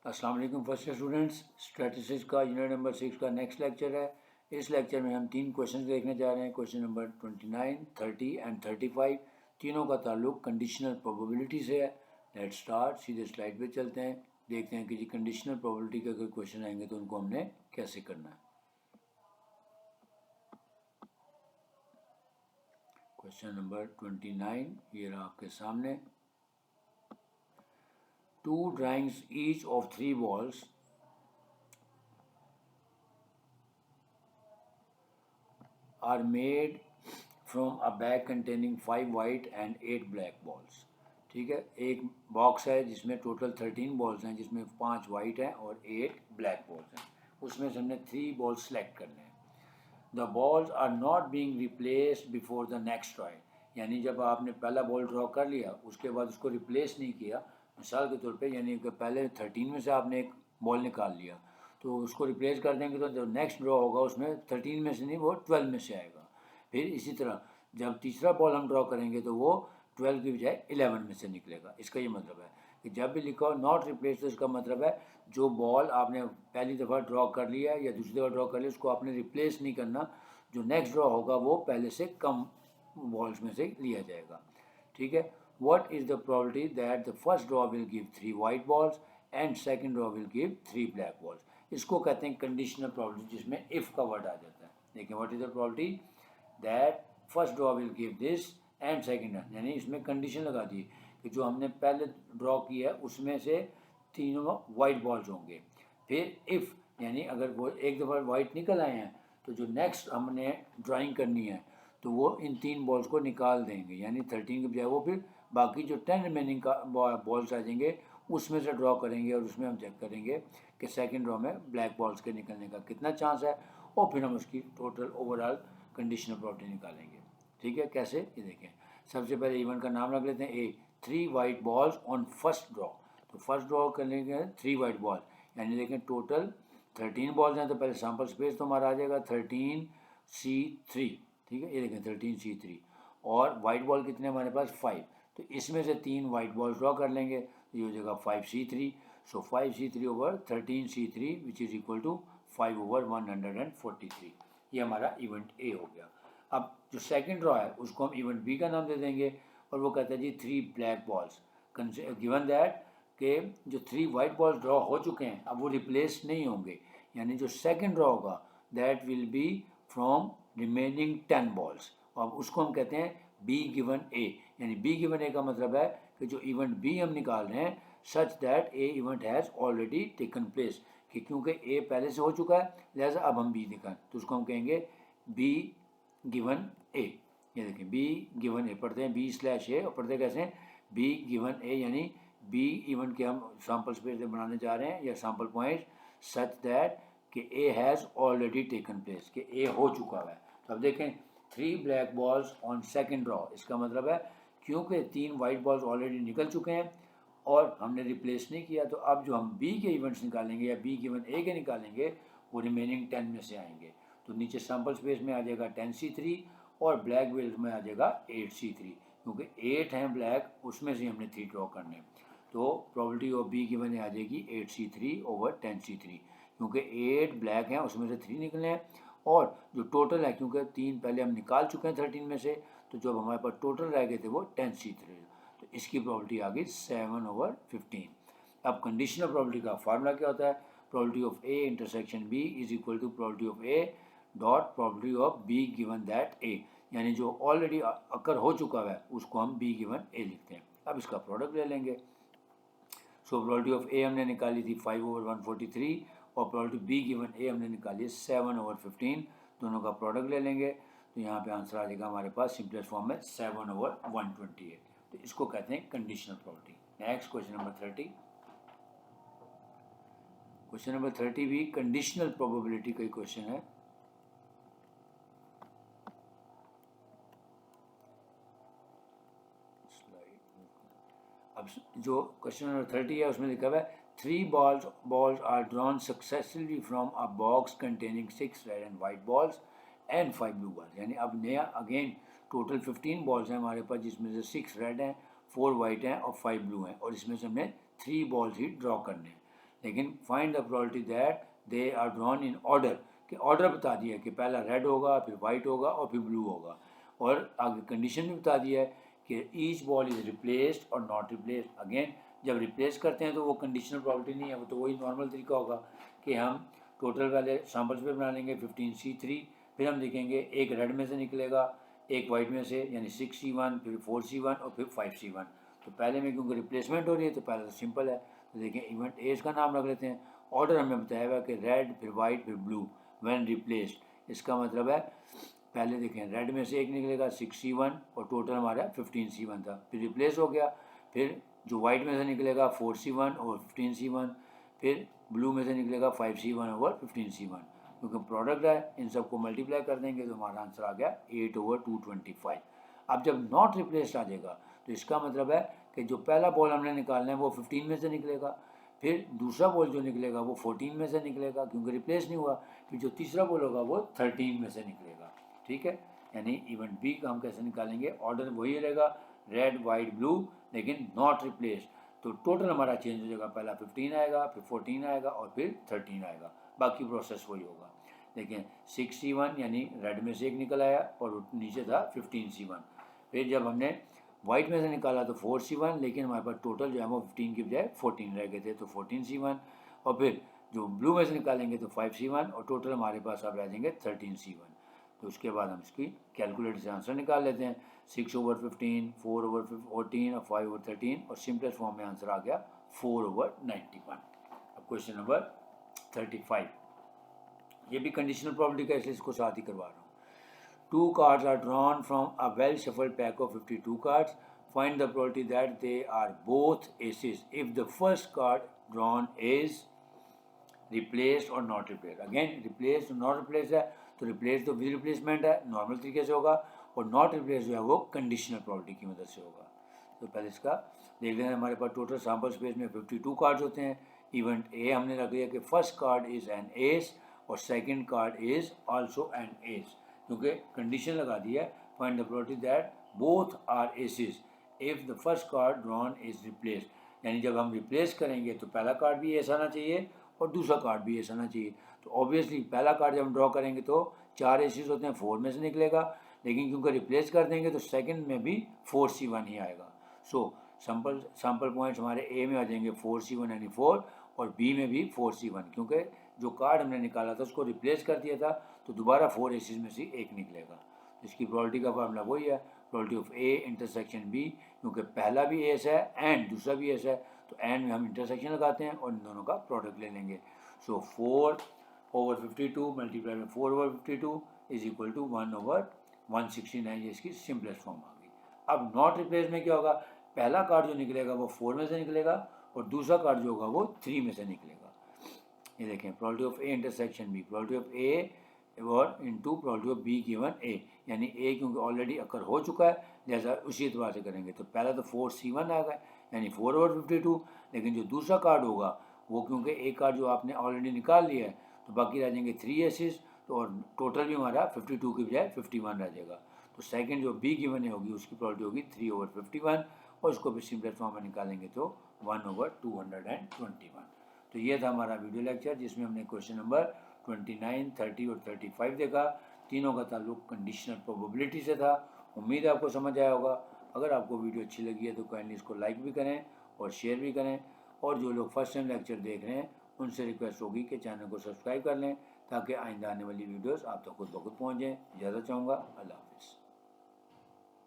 अस्सलाम वालेकुम first students. Statistics का यूनिट नंबर 6 का नेक्स्ट लेक्चर है। इस लेक्चर में हम 3 क्वेश्चन देखने जा रहे हैं। Question number 29, 30 and 35। तीनों का ताल्लुक कंडीशनल प्रोबेबिलिटी से है। Let's start. सीधे स्लाइड पे चलते हैं, देखते हैं कि जी कंडीशनल प्रोबेबिलिटी के अगर क्वेश्चन आएंगे तो उनको हमने कैसे करना है। क्वेश्चन नंबर 29 ये रहा आपके सामने। Two drawings each of 3 balls are made from a bag containing 5 white and 8 black balls। ठीक है, एक बॉक्स है जिसमें टोटल 13 बॉल्स हैं, जिसमें 5 वाइट हैं और 8 ब्लैक बॉल्स हैं। उसमें से हमने 3 बॉल्स सेलेक्ट करने हैं। The balls are not being replaced before the next try. यानी जब आपने पहला बॉल ड्रॉ कर लिया उसके बाद उसको रिप्लेस नहीं किया, मिसाल के तौर पे यानी कि पहले 13 में से आपने एक बॉल निकाल लिया तो उसको रिप्लेस कर देंगे तो जो नेक्स्ट ड्रॉ होगा उसमें 13 में से नहीं, वो 12 में से आएगा। फिर इसी तरह जब तीसरा बॉल हम ड्रॉ करेंगे तो वो 12 की बजाय 11 में से निकलेगा। इसका ये मतलब है कि जब भी लिखा हो नॉट रिप्लेस तो इसका मतलब है जो बॉल आपने पहली दफ़ा ड्रॉ कर लिया या दूसरी दफ़ा ड्रॉ कर लिया उसको आपने रिप्लेस नहीं करना। जो नेक्स्ट ड्रॉ होगा वो पहले से कम बॉल्स में से लिया जाएगा। ठीक है। What is the probability that the first draw will give 3 white balls and second draw will give 3 black balls. इसको कहते हैं कंडीशनल प्रोबेबिलिटी, जिसमें इफ़ का वर्ड आ जाता है। देखिए, what is the probability that first draw will give this and second, यानी इसमें कंडीशन लगा दी कि जो हमने पहले ड्रॉ किया है उसमें से तीनों वाइट बॉल्स होंगे। फिर इफ़ यानी अगर वो एक दफ़ा वाइट निकल आए हैं तो जो नेक्स्ट हमने ड्राइंग करनी है तो वो इन 3 बॉल्स को निकाल देंगे, यानी 13 के बजाय वो फिर बाकी जो 10 रिमेनिंग का बॉल्स आ जाएंगे उसमें से ड्रॉ करेंगे और उसमें हम चेक करेंगे कि सेकंड ड्रॉ में ब्लैक बॉल्स के निकलने का कितना चांस है और फिर हम उसकी टोटल ओवरऑल कंडीशनल प्रोबेबिलिटी निकालेंगे। ठीक है, कैसे ये देखें। सबसे पहले इवेंट का नाम रख लेते हैं ए। 3 white balls on first draw. तो फर्स्ट ड्रॉ कर लेंगे 3 वाइट बॉल, यानी देखें टोटल 13 बॉल्स हैं तो पहले सैम्पल स्पेस तो हमारा आ जाएगा 13C3। ठीक है, ये देखें 13C3 और वाइट बॉल कितने हमारे पास 5, तो इसमें से 3 वाइट बॉल ड्रॉ कर लेंगे तो ये हो जाएगा 5C3। So 5C3 over 13C3 which is equal to 5 over 143। ये हमारा इवेंट ए हो गया। अब जो सेकंड ड्रॉ है उसको हम इवेंट बी का नाम दे देंगे और वो कहता है जी 3 ब्लैक बॉल्स गिवन दैट के जो 3 वाइट बॉल्स ड्रॉ हो चुके हैं अब वो रिप्लेस नहीं होंगे, यानी जो सेकंड ड्रॉ होगा that will be from remaining 10 balls. अब उसको हम कहते हैं बी गिवन ए, यानी बी गिवन ए का मतलब है कि जो इवेंट बी हम निकाल रहे हैं such that A event has already taken place, कि क्योंकि ए पहले से हो चुका है लिहाजा अब हम बी निकालें तो उसको हम कहेंगे बी गिवन ए। ये देखें बी गिवन ए पढ़ते हैं बी स्लैश ए और पढ़ते कैसे हैं बी गिवन ए, यानी बी इवेंट के हम सैम्पल स्पेस बनाने जा रहे हैं या सैम्पल पॉइंट सच दैट कि A has already taken place, कि ए हो चुका है। तो अब देखें 3 black balls on second draw, इसका मतलब है क्योंकि 3 वाइट बॉल्स ऑलरेडी निकल चुके हैं और हमने रिप्लेस नहीं किया तो अब जो हम बी के इवेंट्स निकालेंगे या बी गिवन ए के निकालेंगे वो रिमेनिंग 10 में से आएंगे। तो नीचे सैम्पल स्पेस में आ जाएगा 10C3 और ब्लैक बेल्ट में आ जाएगा 8C3, क्योंकि 8 हैं ब्लैक उसमें से हमने 3 ड्रॉ करने। तो प्रोबेबिलिटी ऑफ बी गिवन आ जाएगी 8C3 ओवर 10C3, क्योंकि 8 ब्लैक हैं उसमें से 3 निकले हैं और जो टोटल है क्योंकि 3 पहले हम निकाल चुके हैं 13 में से तो जब हमारे पास टोटल रह गए थे वो 10C3, तो इसकी प्रोबेबिलिटी आ गई 7 ओवर 15। अब कंडीशनल प्रोबेबिलिटी का फार्मूला क्या होता है, probability of A intersection B is equal to probability of A dot probability of B given that A, यानी जो ऑलरेडी अकर हो चुका है उसको हम बी गिवन ए लिखते हैं। अब इसका प्रोडक्ट ले लेंगे। सो प्रोबेबिलिटी ऑफ ए हमने निकाली थी 5 ओवर 143 और प्रोबेबिलिटी बी गिवन ए हमने निकाली है 7 ओवर 15, दोनों का प्रोडक्ट ले लेंगे तो यहाँ पे आंसर आ जाएगा हमारे पास सिंपलेस्ट फॉर्म में 7 ओवर 128। तो इसको कहते हैं conditional probability. Next question number 30। Question number 30 भी कंडीशनल प्रोबेबिलिटी का क्वेश्चन है। अब जो क्वेश्चन नंबर 30 है उसमें लिखा हुआ है 3 balls are drawn successfully from a box containing 6 red and white balls and 5 blue balls। यानी अब नया अगेन टोटल 15 बॉल्स हैं हमारे पास जिसमें से 6 रेड हैं 4 वाइट हैं और 5 ब्लू हैं और इसमें से हमने 3 बॉल्स ही ड्रॉ करने हैं। लेकिन find the probability that they are drawn in order, कि ऑर्डर बता दिया है कि पहला रेड होगा, फिर वाइट होगा और फिर ब्लू होगा, और आगे कंडीशन भी बता दिया है कि ईच बॉल इज़ रिप्लेस्ड और नॉट रिप्लेस्ड। अगेन जब रिप्लेस करते हैं तो वो कंडीशनल प्रॉपर्टी नहीं है, वो तो वही नॉर्मल तरीका होगा कि हम टोटल वाले सैम्पल्स पे बना लेंगे 15C3, फिर हम देखेंगे एक रेड में से निकलेगा, एक वाइट में से, यानी 6C1, फिर 4C1 और फिर 5C1। तो पहले में क्योंकि रिप्लेसमेंट हो रही है तो पहले तो सिंपल है, तो देखें इवेंट ए का नाम रख लेते हैं। ऑर्डर हमें बताया हुआ कि रेड, फिर वाइट, फिर ब्लू व्हेन रिप्लेस्ड। इसका मतलब है पहले देखें रेड में से एक निकलेगा 6C1 और टोटल हमारा 15C1 था, फिर रिप्लेस हो गया, फिर जो वाइट में से निकलेगा 4C1 और 15C1, फिर ब्लू में से निकलेगा 5C1 ओवर 15C1। क्योंकि प्रोडक्ट है, इन सबको मल्टीप्लाई कर देंगे तो हमारा आंसर आ गया 8/225। अब जब नॉट रिप्लेस्ड आ जाएगा तो इसका मतलब है कि जो पहला बॉल हमने निकालना है वो 15 में से निकलेगा, फिर दूसरा बॉल जो निकलेगा वो 14 में से निकलेगा क्योंकि रिप्लेस नहीं हुआ, फिर जो तीसरा बॉल होगा वो 13 में से निकलेगा। ठीक है, यानी इवेंट बी का हम कैसे निकालेंगे, ऑर्डर वही रहेगा रेड वाइट ब्लू, लेकिन नॉट रिप्लेस। तो टोटल हमारा चेंज हो जाएगा, पहला 15 आएगा, फिर 14 आएगा और फिर 13 आएगा, बाकी प्रोसेस वही होगा। देखिए 6C1 यानी रेड में से एक निकल आया और नीचे था 15C1। फिर जब हमने वाइट में से निकाला तो 4C1, लेकिन हमारे पास टोटल जो है वो 15 की बजाय 14 रह गए थे, तो 14C1। और फिर जो ब्लू में से निकालेंगे तो 5C1 और टोटल हमारे पास अब रह जाएंगे 13C1। तो उसके बाद हम इसकी कैलकुलेटर से आंसर निकाल लेते हैं, 6/15, 4/14 और 5/13, और सिंपलेस्ट फॉर्म में आंसर आ गया 4/91। अब क्वेश्चन नंबर 35, ये भी कंडीशनल प्रॉपर्टी का, इसलिए इसको साथ ही करवा रहा हूँ। 2 cards are drawn from a well shuffled pack of 52 cards. Find the probability that they are both aces if the first card drawn is replaced or not replaced. Again replaced or not replaced है तो replace तो with replacement है, normal तरीके से होगा, और not replace जो है वो कंडीशनल प्रॉपर्टी की मदद से होगा। तो पहले इसका देख लेते हैं। हमारे पास टोटल सैम्पल स्पेस में 52 कार्ड्स होते हैं। इवेंट ए हमने रख लिया कि first card is an ace और second card is also an ace, क्योंकि कंडीशन लगा दी है find the probability that both are aces if the first card drawn is replace. यानी जब हम रिप्लेस करेंगे तो पहला कार्ड भी ऐसा आना चाहिए और दूसरा कार्ड भी ऐसा आना चाहिए। तो ऑब्वियसली पहला कार्ड जब हम ड्रॉ करेंगे तो 4 एसेस होते हैं, 4 में से निकलेगा, लेकिन क्योंकि रिप्लेस कर देंगे तो सेकंड में भी 4C1 ही आएगा। सो सैम्पल पॉइंट्स हमारे ए में आ जाएंगे 4C1 यानी 4, और बी में भी 4C1, क्योंकि जो कार्ड हमने निकाला था उसको रिप्लेस कर दिया था, तो दोबारा 4 एसेस में से एक निकलेगा। इसकी प्रोबेबिलिटी का फार्मूला वही है, probability of A intersection B, क्योंकि पहला भी एस है एंड दूसरा भी एस है, तो एंड में हम इंटरसेक्शन लगाते हैं और इन दोनों का प्रोडक्ट ले लेंगे। सो 4/52 मल्टीप्लाई में 4/52 इज इक्वल टू 1/169, ये इसकी सिंपलेस्ट फॉर्म आ गई। अब नॉट रिप्लेस में क्या होगा, पहला कार्ड जो निकलेगा वो 4 में से निकलेगा और दूसरा कार्ड जो होगा वो 3 में से निकलेगा। ये देखें probability of A intersection B, probability of A और into probability of B given A, यानी ए क्योंकि ऑलरेडी अकर हो चुका है जैसा उसी एतबार से करेंगे। तो पहला तो 4C1 आ गया यानी 4/52, लेकिन जो दूसरा कार्ड होगा वो क्योंकि एक कार्ड जो आपने ऑलरेडी निकाल लिया है तो बाकी रह जाएंगे 3 एसेस, तो और टोटल भी हमारा 52 की बजाय 51 रह जाएगा। तो सेकंड जो बी गिवन होगी उसकी प्रोबेबिलिटी होगी 3/51, और उसको भी सिंपलेस्ट फॉर्म में निकालेंगे तो 1/221। तो ये था हमारा वीडियो लेक्चर जिसमें हमने क्वेश्चन नंबर 29, 30 और 35 देखा। तीनों का ताल्लुक कंडीशनल प्रोबेबिलिटी से था। उम्मीद है आपको समझ आया होगा। अगर आपको वीडियो अच्छी लगी है तो काइंडली इसको लाइक भी करें और शेयर भी करें, और जो लोग फर्स्ट टाइम लेक्चर देख रहे हैं उनसे रिक्वेस्ट होगी कि चैनल को सब्सक्राइब कर लें ताकि आइंदा आने वाली वीडियोस आप तक खुद ब खुद पहुँच जाएँ। इजाज़त चाहूँगा। अल्लाह।